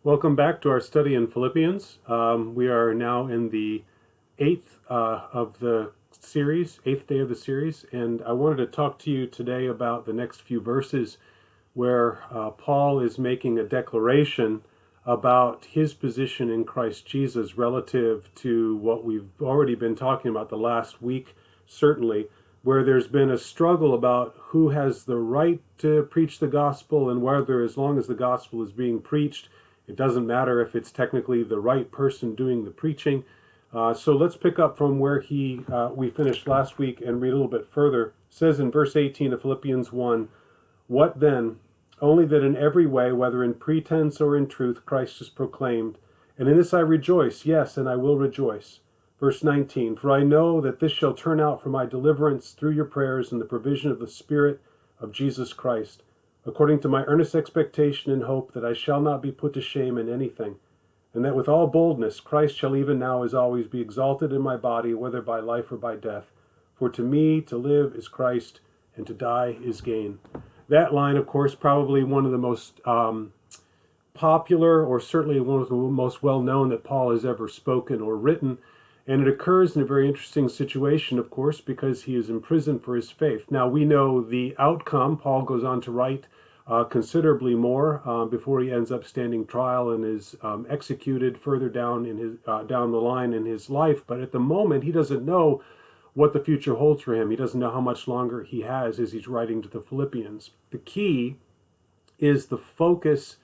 Welcome back to our study in Philippians. We are now in the eighth of the series, eighth day of the series, and I wanted to talk to you today about the next few verses where Paul is making a declaration about his position in Christ Jesus relative to what we've already been talking about the last week, certainly, where there's been a struggle about who has the right to preach the gospel and whether, as long as the gospel is being preached, it doesn't matter if it's technically the right person doing the preaching. So let's pick up from where we finished last week and read a little bit further. It says in verse 18 of Philippians 1, "What then? Only that in every way, whether in pretense or in truth, Christ is proclaimed. And in this I rejoice, yes, and I will rejoice." Verse 19, "For I know that this shall turn out for my deliverance through your prayers and the provision of the Spirit of Jesus Christ, according to my earnest expectation and hope that I shall not be put to shame in anything, and that with all boldness Christ shall even now as always be exalted in my body, whether by life or by death. For to me to live is Christ, and to die is gain." That line, of course, probably one of the most popular, or certainly one of the most well-known that Paul has ever spoken or written. And it occurs in a very interesting situation, of course, because he is in prison for his faith. Now, we know the outcome. Paul goes on to write considerably more before he ends up standing trial and is executed further down down the line in his life. But at the moment, he doesn't know what the future holds for him. He doesn't know how much longer he has as he's writing to the Philippians. The key is the focus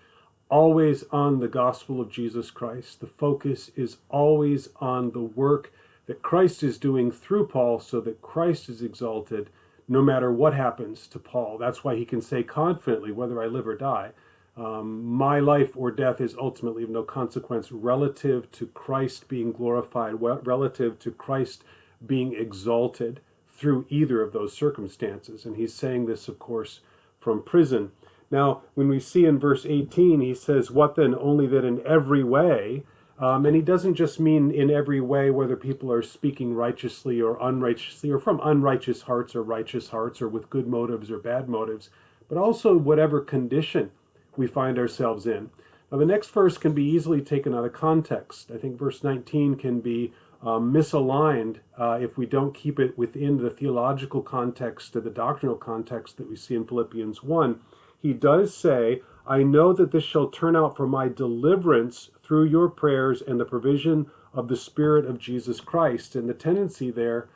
always on the gospel of Jesus Christ. The focus is always on the work that Christ is doing through Paul so that Christ is exalted no matter what happens to Paul. That's why he can say confidently, whether I live or die, my life or death is ultimately of no consequence relative to Christ being glorified, relative to Christ being exalted through either of those circumstances. And he's saying this, of course, from prison. Now, when we see in verse 18, he says, "What then? Only that in every way," and he doesn't just mean in every way whether people are speaking righteously or unrighteously, or from unrighteous hearts or righteous hearts, or with good motives or bad motives, but also whatever condition we find ourselves in. Now, the next verse can be easily taken out of context. I think verse 19 can be misaligned if we don't keep it within the theological context or the doctrinal context that we see in Philippians 1. He does say, "I know that this shall turn out for my deliverance through your prayers and the provision of the Spirit of Jesus Christ." And the tendency there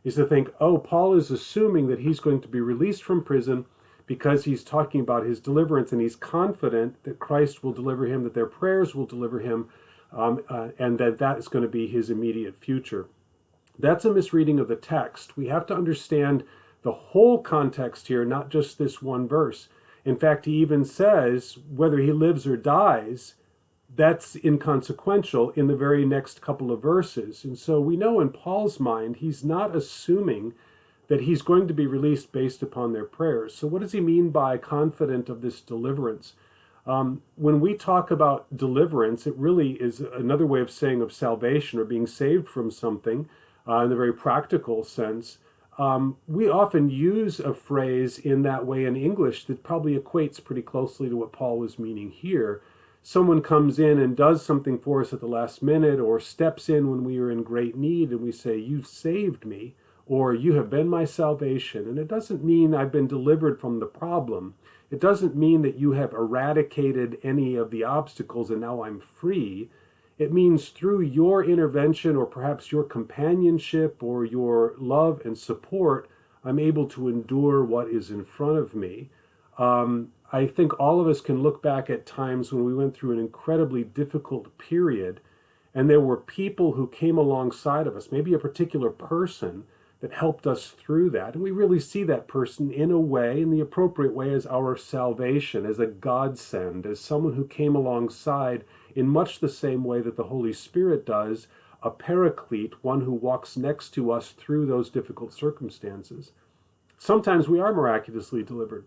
is to think, oh, Paul is assuming that he's going to be released from prison because he's talking about his deliverance, and he's confident that Christ will deliver him, that their prayers will deliver him, and that is going to be his immediate future. That's a misreading of the text. We have to understand the whole context here, not just this one verse. In fact, he even says whether he lives or dies, that's inconsequential in the very next couple of verses. And so we know in Paul's mind, he's not assuming that he's going to be released based upon their prayers. So what does he mean by confident of this deliverance? When we talk about deliverance, it really is another way of saying of salvation or being saved from something in the very practical sense. We often use a phrase in that way in English that probably equates pretty closely to what Paul was meaning here. Someone comes in and does something for us at the last minute, or steps in when we are in great need, and we say, "You've saved me," or "You have been my salvation." And it doesn't mean I've been delivered from the problem. It doesn't mean that you have eradicated any of the obstacles and now I'm free. It means through your intervention, or perhaps your companionship or your love and support, I'm able to endure what is in front of me. I think all of us can look back at times when we went through an incredibly difficult period, and there were people who came alongside of us, maybe a particular person that helped us through that. And we really see that person in a way, in the appropriate way, as our salvation, as a godsend, as someone who came alongside in much the same way that the Holy Spirit does, a paraclete, one who walks next to us through those difficult circumstances. Sometimes we are miraculously delivered.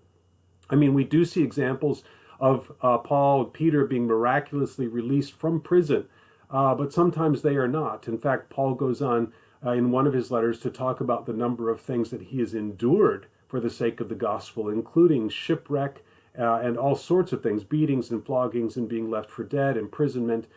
I mean, we do see examples of Paul and Peter being miraculously released from prison, but sometimes they are not. In fact, Paul goes on in one of his letters to talk about the number of things that he has endured for the sake of the gospel, including shipwreck and all sorts of things, beatings and floggings and being left for dead, imprisonment.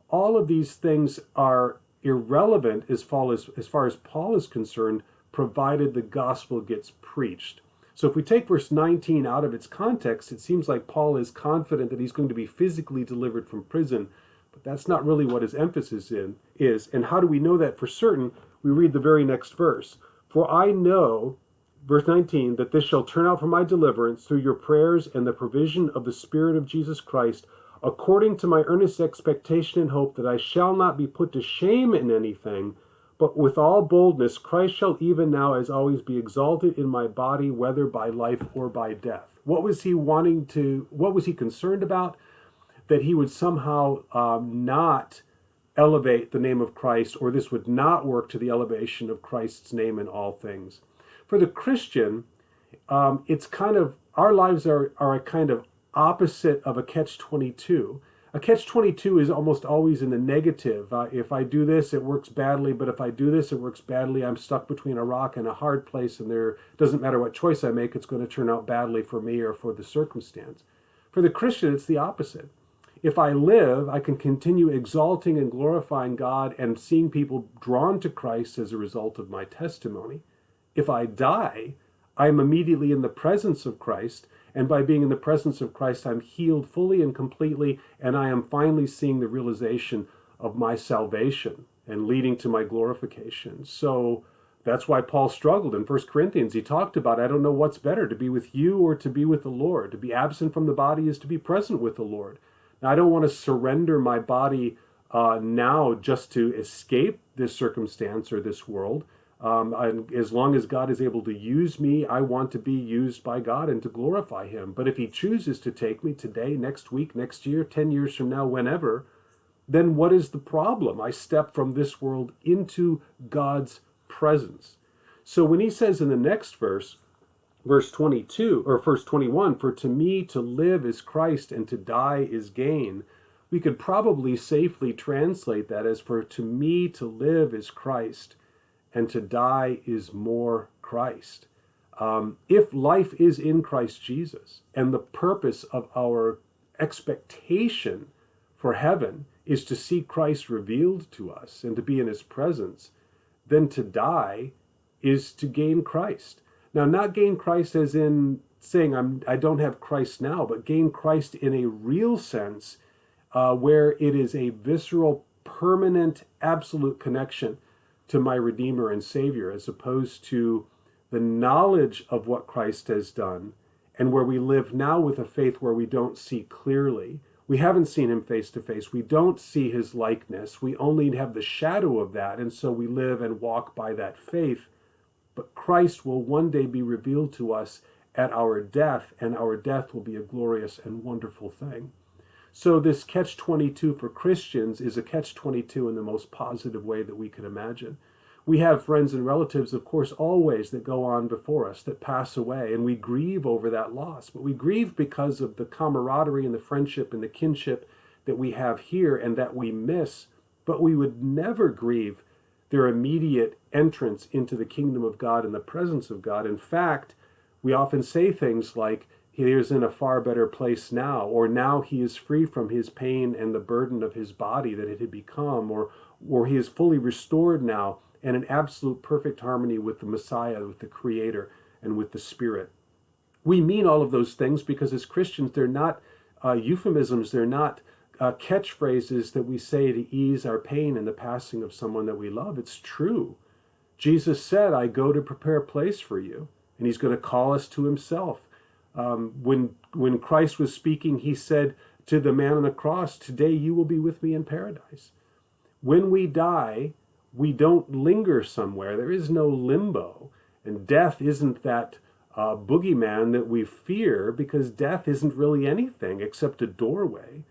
All of these things are irrelevant as far as Paul is concerned, provided the gospel gets preached. So if we take verse 19 out of its context, it seems like Paul is confident that he's going to be physically delivered from prison, but that's not really what his emphasis is. And how do we know that for certain? We read the very next verse. For I know, verse 19, that this shall turn out for my deliverance through your prayers and the provision of the Spirit of Jesus Christ, according to my earnest expectation and hope that I shall not be put to shame in anything, but with all boldness Christ shall even now as always be exalted in my body, whether by life or by death. What was he concerned about? That he would somehow not elevate the name of Christ, or this would not work to the elevation of Christ's name in all things. For the Christian, it's kind of, our lives are a kind of opposite of a catch-22. A catch-22 is almost always in the negative. If I do this, it works badly, but if I do this, it works badly. I'm stuck between a rock and a hard place, and there doesn't matter what choice I make, it's going to turn out badly for me or for the circumstance. For the Christian, it's the opposite. If I live, I can continue exalting and glorifying God and seeing people drawn to Christ as a result of my testimony. If I die, I am immediately in the presence of Christ, and by being in the presence of Christ, I'm healed fully and completely, and I am finally seeing the realization of my salvation and leading to my glorification. So that's why Paul struggled in 1 Corinthians. He talked about, I don't know what's better, to be with you or to be with the Lord. To be absent from the body is to be present with the Lord. Now, I don't want to surrender my body now just to escape this circumstance or this world. As long as God is able to use me, I want to be used by God and to glorify him. But if he chooses to take me today, next week, next year, 10 years from now, whenever, then what is the problem? I step from this world into God's presence. So when he says in the next verse 22 or verse 21, for to me to live is Christ and to die is gain, we could probably safely translate that as, for to me to live is Christ and to die is more Christ. If life is in Christ Jesus and the purpose of our expectation for heaven is to see Christ revealed to us and to be in his presence, then to die is to gain Christ. Now, not gain Christ as in saying I don't have Christ now, but gain Christ in a real sense, where it is a visceral, permanent, absolute connection to my Redeemer and Savior, as opposed to the knowledge of what Christ has done, and where we live now with a faith where we don't see clearly. We haven't seen him face to face. We don't see his likeness. We only have the shadow of that, and so we live and walk by that faith. But Christ will one day be revealed to us at our death, and our death will be a glorious and wonderful thing. So this catch-22 for Christians is a catch-22 in the most positive way that we could imagine. We have friends and relatives, of course, always that go on before us, that pass away, and we grieve over that loss. But we grieve because of the camaraderie and the friendship and the kinship that we have here and that we miss. But we would never grieve their immediate entrance into the kingdom of God and the presence of God. In fact, we often say things like, he is in a far better place now, or now he is free from his pain and the burden of his body that it had become, or he is fully restored now and in absolute perfect harmony with the Messiah, with the Creator, and with the Spirit. We mean all of those things because as Christians, they're not euphemisms, they're not catchphrases that we say to ease our pain in the passing of someone that we love. It's true. Jesus said, I go to prepare a place for you, and he's going to call us to himself. When Christ was speaking, he said to the man on the cross, today you will be with me in paradise. When we die, we don't linger somewhere. There is no limbo. And death isn't that boogeyman that we fear, because death isn't really anything except a doorway.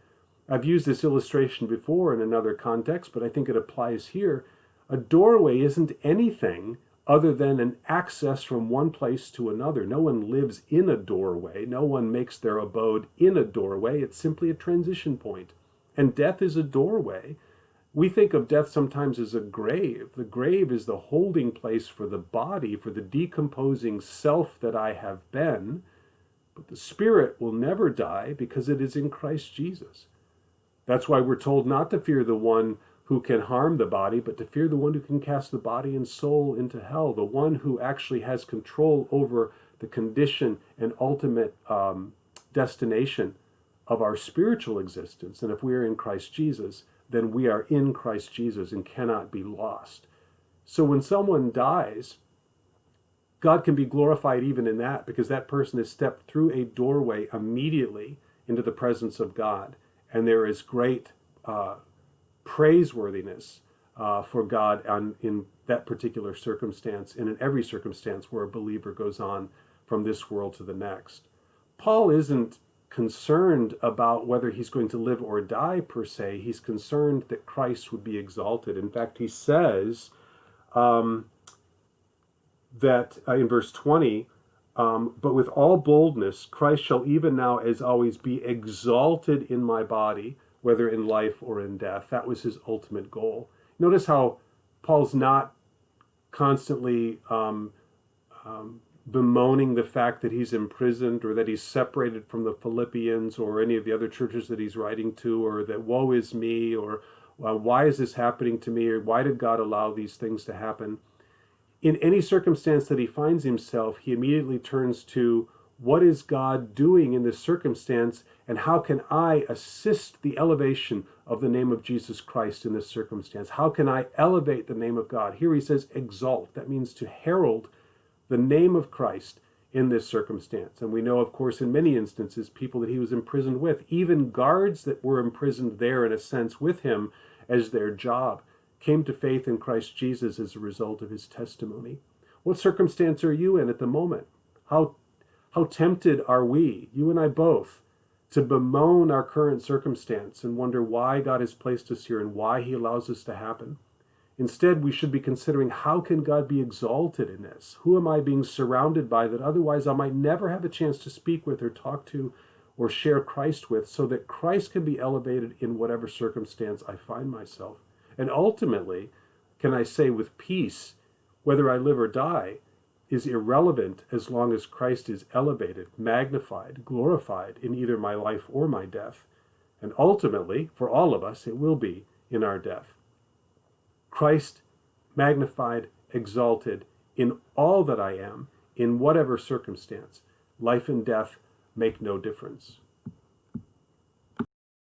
I've used this illustration before in another context, but I think it applies here. A doorway isn't anything other than an access from one place to another. No one lives in a doorway. No one makes their abode in a doorway. It's simply a transition point. And death is a doorway. We think of death sometimes as a grave. The grave is the holding place for the body, for the decomposing self that I have been. But the spirit will never die because it is in Christ Jesus. That's why we're told not to fear the one who can harm the body, but to fear the one who can cast the body and soul into hell, the one who actually has control over the condition and ultimate destination of our spiritual existence. And if we are in Christ Jesus, then we are in Christ Jesus and cannot be lost. So when someone dies, God can be glorified even in that, because that person has stepped through a doorway immediately into the presence of God. And there is great praiseworthiness for God in that particular circumstance, and in every circumstance where a believer goes on from this world to the next. Paul isn't concerned about whether he's going to live or die per se. He's concerned that Christ would be exalted. In fact, he says that in verse 20, but with all boldness, Christ shall even now as always be exalted in my body, whether in life or in death. That was his ultimate goal. Notice how Paul's not constantly bemoaning the fact that he's imprisoned, or that he's separated from the Philippians or any of the other churches that he's writing to, or that woe is me, or why is this happening to me, or why did God allow these things to happen. In any circumstance that he finds himself, he immediately turns to, what is God doing in this circumstance, and how can I assist the elevation of the name of Jesus Christ in this circumstance? How can I elevate the name of God? Here he says exalt. That means to herald the name of Christ in this circumstance. And we know, of course, in many instances, people that he was imprisoned with, even guards that were imprisoned there in a sense with him as their job, came to faith in Christ Jesus as a result of his testimony. What circumstance are you in at the moment? How tempted are we, you and I both, to bemoan our current circumstance and wonder why God has placed us here and why he allows this to happen? Instead, we should be considering, how can God be exalted in this? Who am I being surrounded by that otherwise I might never have a chance to speak with or talk to or share Christ with, so that Christ can be elevated in whatever circumstance I find myself? And ultimately, can I say with peace, whether I live or die is irrelevant as long as Christ is elevated, magnified, glorified in either my life or my death. And ultimately, for all of us, it will be in our death. Christ magnified, exalted in all that I am, in whatever circumstance. Life and death make no difference.